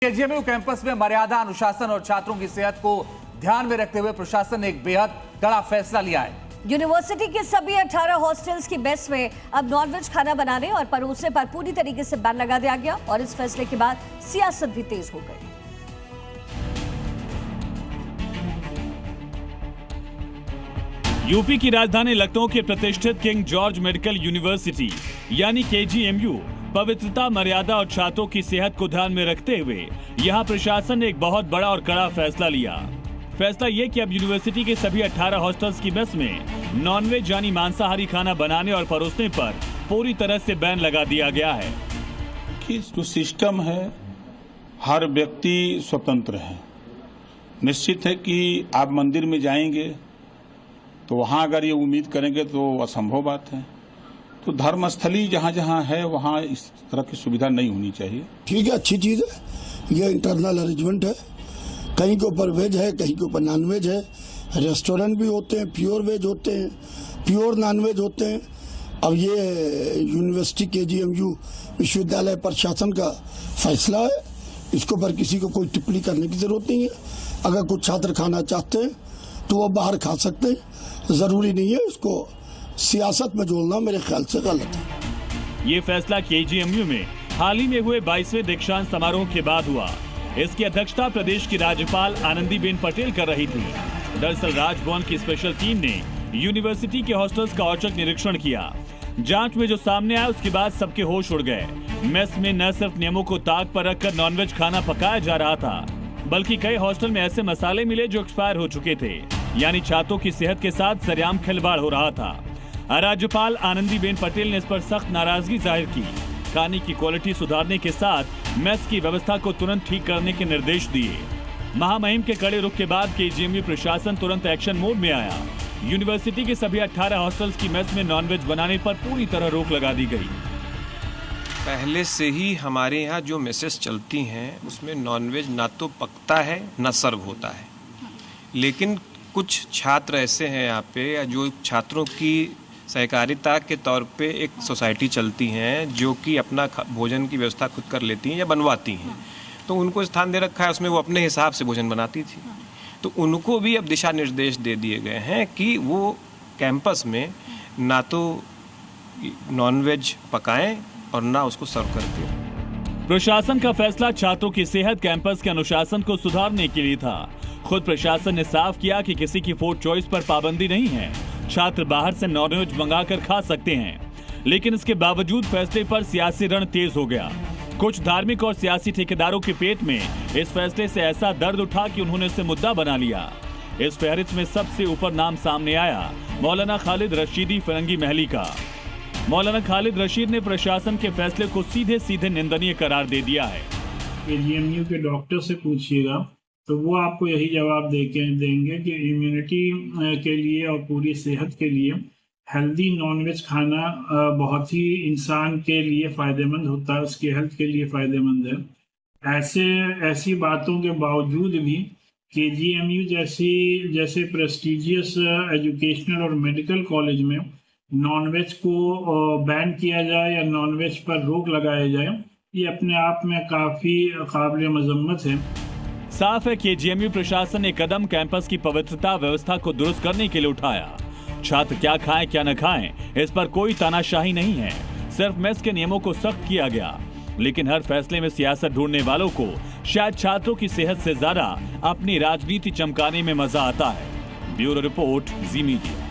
KGMU campus में मर्यादा, अनुशासन और छात्रों की सेहत को ध्यान में रखते हुए प्रशासन ने एक बेहद कड़ा फैसला लिया है। यूनिवर्सिटी के सभी 18 हॉस्टल्स की मेस में अब नॉनवेज खाना बनाने और परोसने पर पूरी तरीके से बैन लगा दिया गया और इस फैसले के बाद सियासत भी तेज हो गई। यूपी की राजधानी लखनऊ के प्रतिष्ठित किंग जॉर्ज मेडिकल यूनिवर्सिटी यानी केजीएमयू पवित्रता, मर्यादा और छात्रों की सेहत को ध्यान में रखते हुए यहां प्रशासन ने एक बहुत बड़ा और कड़ा फैसला लिया। फैसला ये कि अब यूनिवर्सिटी के सभी 18 हॉस्टल्स की मेस में नॉनवेज यानी मांसाहारी खाना बनाने और परोसने पर पूरी तरह से बैन लगा दिया गया है। कि जो सिस्टम है, हर व्यक्ति स्वतंत्र है। निश्चित है कि आप मंदिर में जाएंगे तो वहां अगर ये उम्मीद करेंगे तो असंभव बात है। तो धर्मस्थली जहां जहां है वहां इस तरह की सुविधा नहीं होनी चाहिए। ठीक है, अच्छी चीज है, ये इंटरनल अरेंजमेंट है। कहीं के ऊपर वेज है, कहीं के ऊपर नॉन वेज है। रेस्टोरेंट भी होते हैं, प्योर वेज होते हैं, प्योर नॉन वेज होते हैं। अब ये यूनिवर्सिटी केजीएमयू विश्वविद्यालय प्रशासन का फैसला है, इसके ऊपर किसी को कोई टिप्पणी करने की जरूरत नहीं है। अगर कुछ छात्र खाना चाहते हैं तो वो बाहर खा सकते हैं, जरूरी नहीं है इसको सियासत में जोड़ना मेरे ख्याल से गलत है। ये फैसला केजीएमयू में हाल ही में हुए 22वें दीक्षांत समारोह के बाद हुआ। इसकी अध्यक्षता प्रदेश की राज्यपाल आनंदीबेन पटेल कर रही थी। दरअसल राजभवन की स्पेशल टीम ने यूनिवर्सिटी के हॉस्टल्स का औचक निरीक्षण किया। जांच में जो सामने आया उसके बाद सबके होश उड़ गए। मेस में न सिर्फ नियमों को ताक पर रखकर नॉनवेज खाना पकाया जा रहा था, बल्कि कई हॉस्टल में ऐसे मसाले मिले जो एक्सपायर हो चुके थे, यानी छात्रों की सेहत के साथ सरेआम खिलवाड़ हो रहा था। राज्यपाल आनंदीबेन पटेल ने इस पर सख्त नाराजगी जाहिर की। खाने की क्वालिटी सुधारने के साथ मेस की व्यवस्था को तुरंत ठीक करने के निर्देश दिए। महामहिम के कड़े रुख के बाद केजीएमयू प्रशासन तुरंत एक्शन मोड में आया। यूनिवर्सिटी के सभी 18 हॉस्टल्स की मेस में नॉनवेज बनाने पर पूरी तरह रोक लगा दी गई। पहले से ही हमारे यहाँ जो मेसेस चलती हैं उसमें नॉनवेज ना तो पकता है ना सर्व होता है, लेकिन कुछ छात्र ऐसे हैं यहाँ पे जो छात्रों की सहकारिता के तौर पे एक सोसाइटी चलती हैं जो कि अपना भोजन की व्यवस्था खुद कर लेती हैं या बनवाती हैं। तो उनको स्थान दे रखा है, उसमें वो अपने हिसाब से भोजन बनाती थी। तो उनको भी अब दिशा निर्देश दे दिए गए हैं कि वो कैंपस में ना तो नॉनवेज पकाएं और ना उसको सर्व करके। प्रशासन का फैसला छात्रों की सेहत, कैंपस के अनुशासन को सुधारने के लिए था। खुद प्रशासन ने साफ किया कि किसी की फूड चॉइस पर पाबंदी नहीं है। छात्र बाहर से नॉनवेज मंगाकर खा सकते हैं, लेकिन इसके बावजूद फैसले पर सियासी रण तेज हो गया। कुछ धार्मिक और सियासी ठेकेदारों के पेट में इस फैसले से ऐसा दर्द उठा कि उन्होंने इसे मुद्दा बना लिया। इस फहरिस्त में सबसे ऊपर नाम सामने आया मौलाना खालिद रशीदी फिरंगी महली का। मौलाना खालिद रशीद ने प्रशासन के फैसले को सीधे सीधे निंदनीय करार दे दिया है। केजीएमयू के डॉक्टर से पूछिएगा तो वो आपको यही जवाब देंगे कि इम्यूनिटी के लिए और पूरी सेहत के लिए हेल्दी नॉनवेज खाना बहुत ही इंसान के लिए फ़ायदेमंद होता है, उसकी हेल्थ के लिए फ़ायदेमंद है। ऐसी बातों के बावजूद भी केजीएमयू जैसे प्रेस्टिजियस एजुकेशनल और मेडिकल कॉलेज में नॉनवेज को बैन किया जाए या नॉनवेज पर रोक लगाया जाए, ये अपने आप में काफ़ी काबिल मजम्मत है। साफ है केजीएमयू प्रशासन ने कदम कैंपस की पवित्रता व्यवस्था को दुरुस्त करने के लिए उठाया। छात्र क्या खाएं क्या न खाएं, इस पर कोई तानाशाही नहीं है। सिर्फ मेस के नियमों को सख्त किया गया, लेकिन हर फैसले में सियासत ढूंढने वालों को शायद छात्रों की सेहत से ज्यादा अपनी राजनीति चमकाने में मजा आता है। ब्यूरो रिपोर्ट, जी मीडिया।